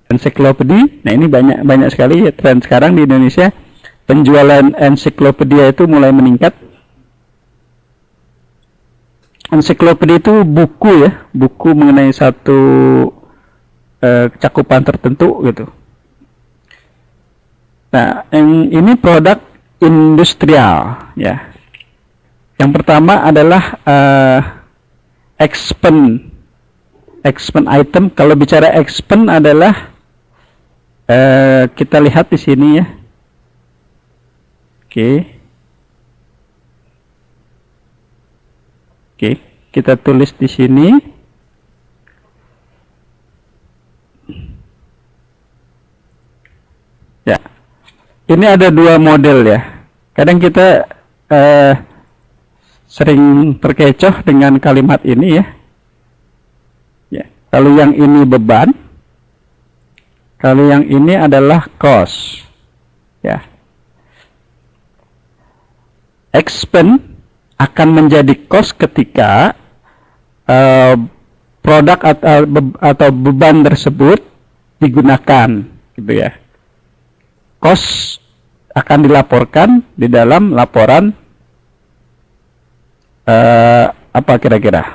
ensiklopedi. Nah, ini banyak banyak sekali ya, tren sekarang di Indonesia penjualan ensiklopedia itu mulai meningkat. Ensiklopedia itu buku ya, buku mengenai satu cakupan tertentu gitu. Nah, ini produk industrial ya. Yang pertama adalah expense item. Kalau bicara expense adalah kita lihat di sini ya. Oke, kita tulis di sini. Ya, ini ada dua model ya. Kadang kita sering terkecoh dengan kalimat ini ya. Ya, kalau yang ini beban, kalau yang ini adalah cost. Ya. Expense akan menjadi cost ketika produk atau beban tersebut digunakan, gitu ya. Cost akan dilaporkan di dalam laporan apa kira-kira?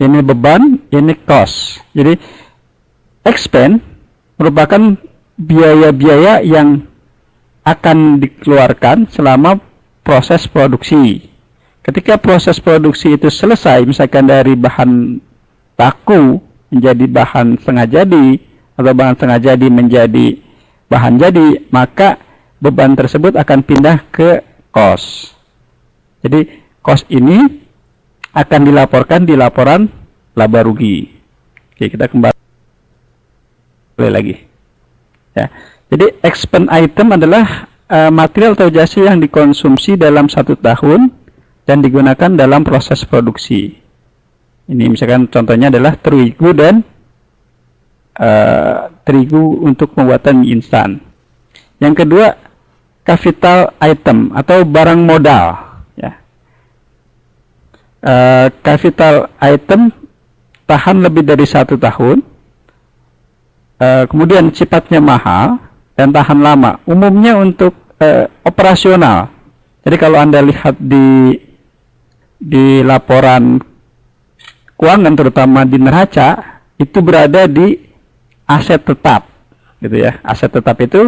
Ini beban, ini cost. Jadi expense merupakan biaya-biaya yang akan dikeluarkan selama proses produksi. Ketika proses produksi itu selesai, misalkan dari bahan baku menjadi bahan setengah jadi, atau bahan setengah jadi menjadi bahan jadi, maka beban tersebut akan pindah ke cost. Jadi cost ini akan dilaporkan di laporan laba rugi. Oke, kita kembali lagi. Ya. Jadi expense item adalah material atau jasa yang dikonsumsi dalam 1 tahun dan digunakan dalam proses produksi. Ini misalkan contohnya adalah terigu dan terigu untuk pembuatan mie instan. Yang kedua, capital item atau barang modal. Ya. Capital item tahan lebih dari 1 tahun, kemudian sifatnya mahal dan tahan lama. Umumnya untuk operasional. Jadi kalau Anda lihat di laporan keuangan, terutama di neraca, itu berada di aset tetap, gitu ya. Aset tetap itu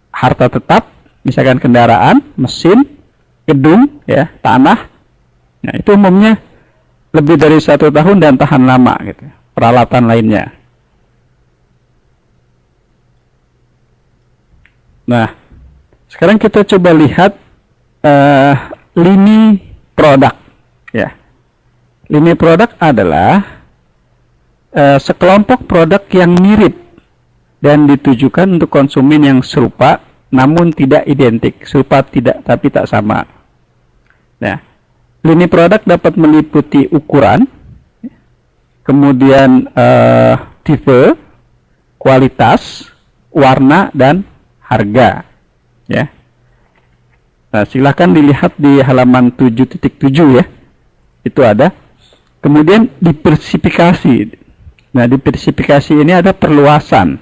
harta tetap, misalkan kendaraan, mesin, gedung, ya, tanah. Nah, itu umumnya lebih dari 1 tahun dan tahan lama, gitu. Peralatan lainnya. Nah, sekarang kita coba lihat lini produk. Ya, lini produk adalah sekelompok produk yang mirip dan ditujukan untuk konsumen yang serupa, namun tidak identik. Serupa tidak, tapi tak sama. Nah, lini produk dapat meliputi ukuran, kemudian tipe, kualitas, warna, dan harga, ya. Nah, silahkan dilihat di halaman 7.7 ya, itu ada. Kemudian diversifikasi. Nah, diversifikasi ini ada perluasan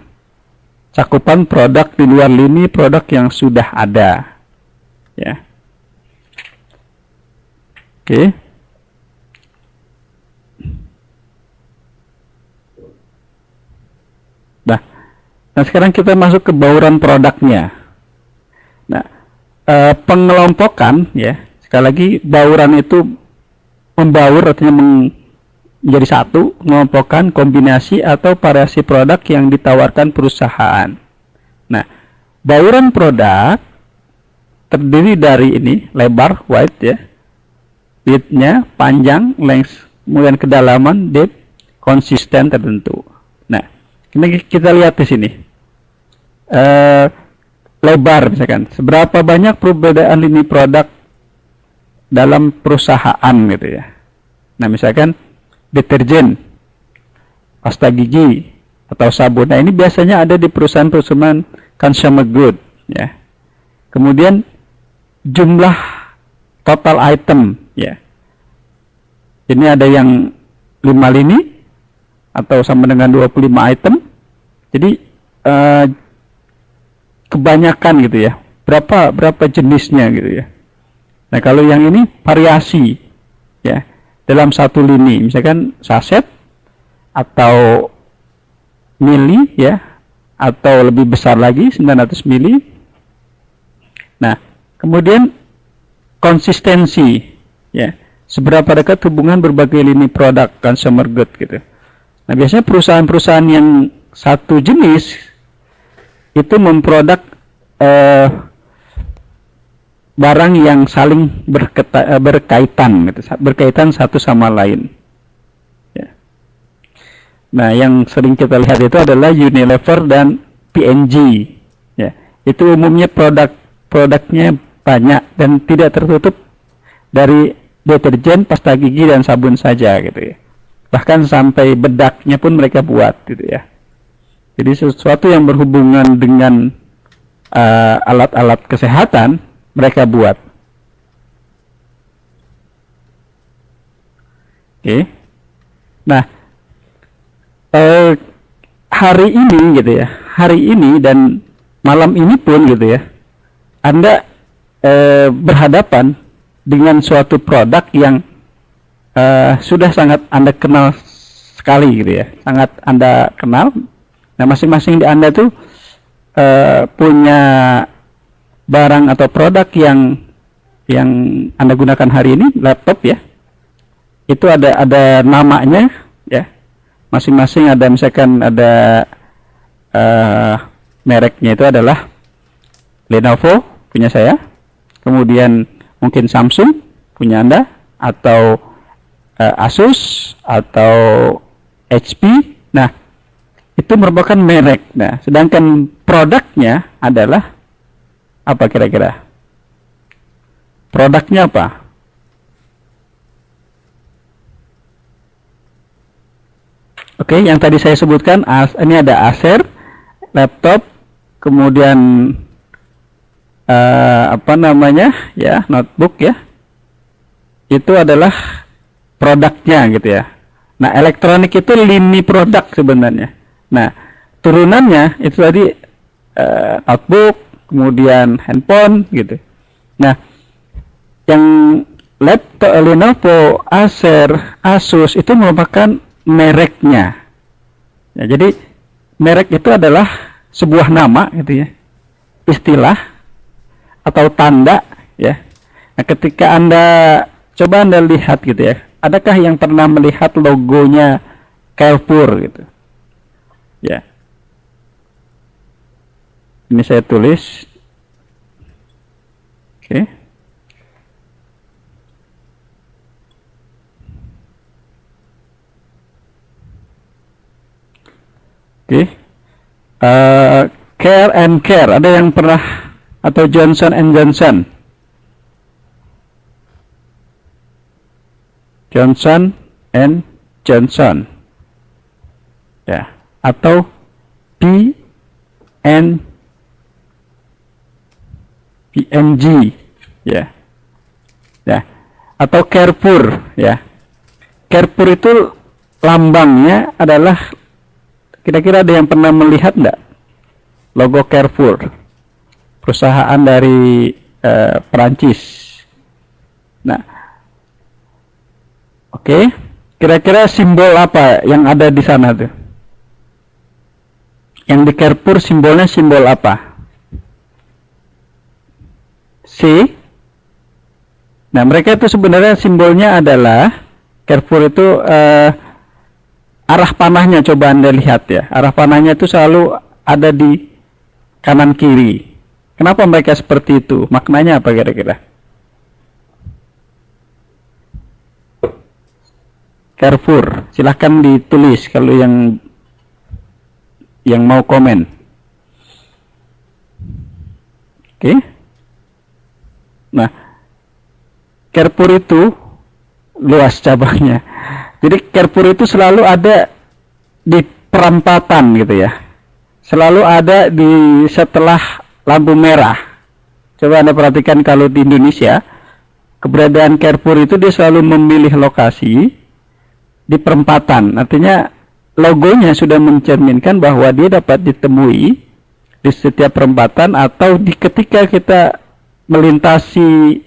cakupan produk di luar lini produk yang sudah ada, ya. Oke. Nah, sekarang kita masuk ke bauran produknya. Nah, pengelompokan, ya, sekali lagi bauran itu membaur, artinya menjadi satu, mengelompokkan kombinasi atau variasi produk yang ditawarkan perusahaan. Nah, bauran produk terdiri dari ini, lebar, width, ya, width-nya, panjang, length, kemudian kedalaman, depth, konsisten tertentu. Nah, ini kita lihat di sini. Lebar misalkan, seberapa banyak perbedaan lini produk dalam perusahaan, gitu ya. Nah, misalkan deterjen, pasta gigi, atau sabun. Nah, ini biasanya ada di perusahaan-perusahaan consumer good, ya. Kemudian jumlah total item, ya. Ini ada yang 5 lini, atau sama dengan 25 item. Jadi kebanyakan gitu ya. Berapa jenisnya gitu ya. Nah, kalau yang ini variasi ya. Dalam satu lini, misalkan saset atau mili ya, atau lebih besar lagi 900 mili. Nah, kemudian konsistensi ya. Seberapa dekat hubungan berbagai lini produk consumer good gitu. Nah, biasanya perusahaan-perusahaan yang satu jenis itu memproduk barang yang saling berkaitan gitu, berkaitan satu sama lain. Ya. Nah, yang sering kita lihat itu adalah Unilever dan P&G. Ya. Itu umumnya produknya banyak dan tidak tertutup dari deterjen, pasta gigi dan sabun saja gitu ya. Bahkan sampai bedaknya pun mereka buat gitu ya. Jadi sesuatu yang berhubungan dengan alat-alat kesehatan mereka buat. Oke. Nah, hari ini gitu ya, hari ini dan malam ini pun gitu ya, Anda berhadapan dengan suatu produk yang sudah sangat Anda kenal sekali gitu ya, sangat Anda kenal. Nah, masing-masing di Anda tuh punya barang atau produk yang Anda gunakan hari ini, laptop ya. Itu ada namanya ya. Masing-masing ada, misalkan ada mereknya itu adalah Lenovo punya saya. Kemudian mungkin Samsung punya Anda, atau Asus atau HP. Nah, itu merupakan merek. Nah, sedangkan produknya adalah apa kira-kira? Produknya apa? Oke, yang tadi saya sebutkan, ini ada Acer, laptop, kemudian ya, notebook ya. Itu adalah produknya gitu ya. Nah, elektronik itu lini produk sebenarnya. Nah, turunannya itu tadi notebook, kemudian handphone gitu. Nah, yang laptop Lenovo, Acer, Asus itu merupakan mereknya. Ya, jadi merek itu adalah sebuah nama gitu ya, istilah atau tanda ya. Nah, ketika coba Anda lihat gitu ya, adakah yang pernah melihat logonya Carrefour gitu? Ya. Ini saya tulis. Oke. Oke. Care and Care, ada yang pernah, atau Johnson and Johnson? Johnson and Johnson. Ya, atau P&G ya. Ya, atau Carrefour ya. Carrefour itu lambangnya adalah, kira-kira ada yang pernah melihat enggak logo Carrefour? Perusahaan dari Perancis. Nah, oke. Kira-kira simbol apa yang ada di sana tuh? Yang di Carrefour simbolnya simbol apa? C. Nah, mereka itu sebenarnya simbolnya adalah, Carrefour itu arah panahnya, coba Anda lihat ya. Arah panahnya itu selalu ada di kanan kiri. Kenapa mereka seperti itu? Maknanya apa kira-kira? Carrefour, silahkan ditulis kalau yang mau komen. Oke. Nah, Carrefour itu luas cabangnya. Jadi Carrefour itu selalu ada di perempatan gitu ya. Selalu ada di setelah lampu merah. Coba Anda perhatikan kalau di Indonesia, keberadaan Carrefour itu dia selalu memilih lokasi di perempatan. Artinya logonya sudah mencerminkan bahwa dia dapat ditemui di setiap perempatan atau di ketika kita melintasi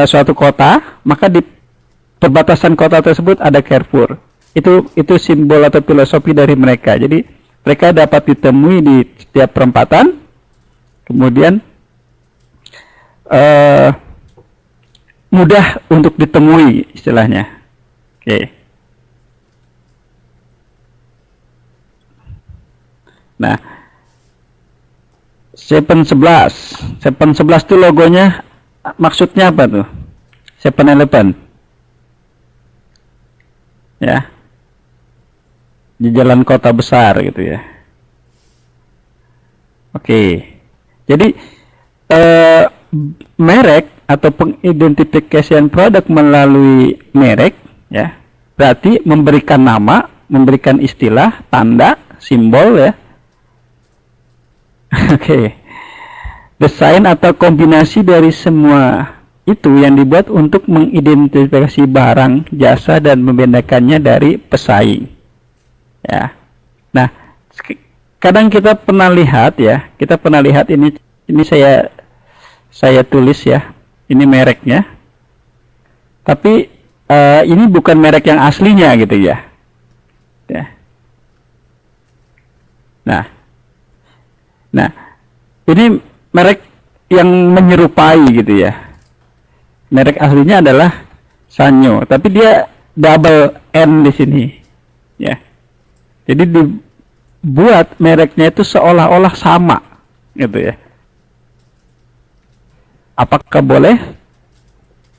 suatu kota, maka di perbatasan kota tersebut ada Carrefour. Itu simbol atau filosofi dari mereka. Jadi mereka dapat ditemui di setiap perempatan, kemudian mudah untuk ditemui istilahnya. Oke. Nah, 7-11 itu logonya maksudnya apa tuh? 7-Eleven. Ya. Di jalan kota besar gitu ya. Oke. Jadi merek atau pengidentifikasian produk melalui merek ya, berarti memberikan nama, memberikan istilah, tanda, simbol ya. Oke. Desain atau kombinasi dari semua itu yang dibuat untuk mengidentifikasi barang, jasa dan membedakannya dari pesaing. Ya. Nah, kadang kita pernah lihat ya, ini saya tulis ya. Ini mereknya. Tapi ini bukan merek yang aslinya gitu ya. Ya. Nah, ini merek yang menyerupai gitu ya. Merek aslinya adalah Sanyo, tapi dia double N di sini. Ya. Jadi dibuat mereknya itu seolah-olah sama gitu ya. Apakah boleh?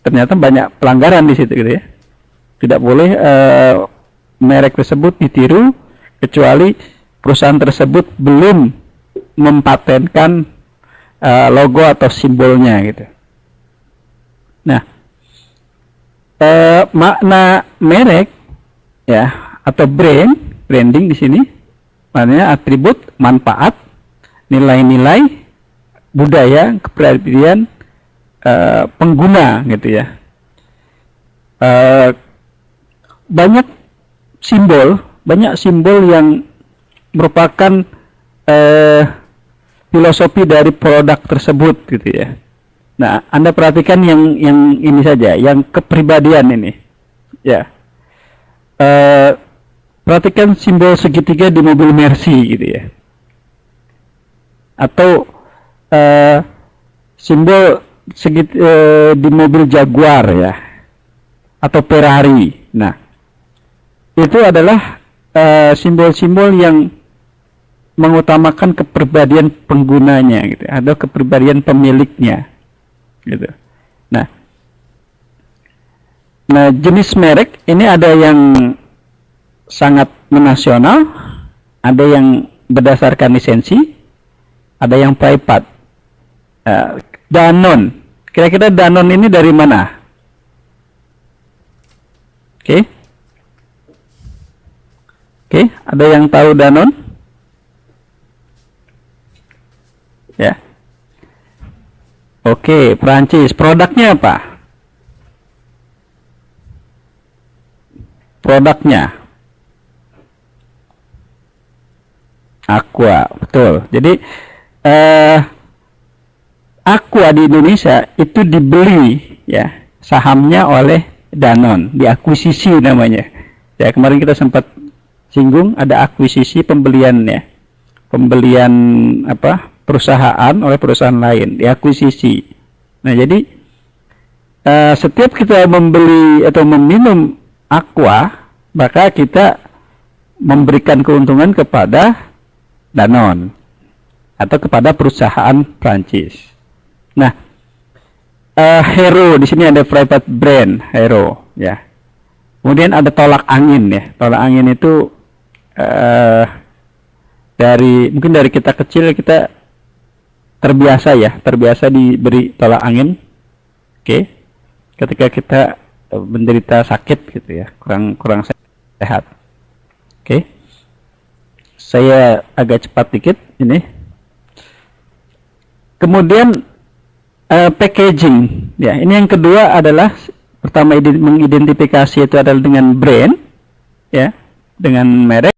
Ternyata banyak pelanggaran di situ gitu ya. Tidak boleh merek tersebut ditiru kecuali perusahaan tersebut belum mempatenkan logo atau simbolnya gitu. Nah, makna merek ya atau branding di sini maknanya atribut, manfaat, nilai-nilai, budaya, kepribadian pengguna gitu ya. Banyak simbol yang merupakan filosofi dari produk tersebut gitu ya. Nah, Anda perhatikan yang ini saja, yang kepribadian ini. Ya. Perhatikan simbol segitiga di mobil Mercy gitu ya. Atau simbol di mobil Jaguar ya. Atau Ferrari. Nah, itu adalah simbol-simbol yang mengutamakan kepribadian penggunanya gitu, atau kepribadian pemiliknya gitu. Nah, jenis merek ini ada yang sangat menasional, ada yang berdasarkan lisensi, ada yang private. Danone, kira-kira Danone ini dari mana? Oke, ada yang tahu Danone? Ya. Oke, Prancis. Produknya apa? Produknya Aqua, betul. Jadi Aqua di Indonesia itu dibeli ya sahamnya oleh Danone, diakuisisi namanya. Ya, kemarin kita sempat singgung ada akuisisi pembelian perusahaan oleh perusahaan lain, diakuisisi. Nah, jadi setiap kita membeli atau meminum Aqua, maka kita memberikan keuntungan kepada Danone atau kepada perusahaan Prancis. Nah, Hero di sini ada private brand Hero, ya. Kemudian ada tolak angin ya. Tolak angin itu mungkin dari kita kecil kita terbiasa diberi tolak angin. Oke. Ketika kita menderita sakit gitu ya, kurang sehat. Oke. Saya agak cepat dikit ini. Kemudian packaging ya. Ini yang kedua adalah pertama mengidentifikasi itu adalah dengan brand ya, dengan merek.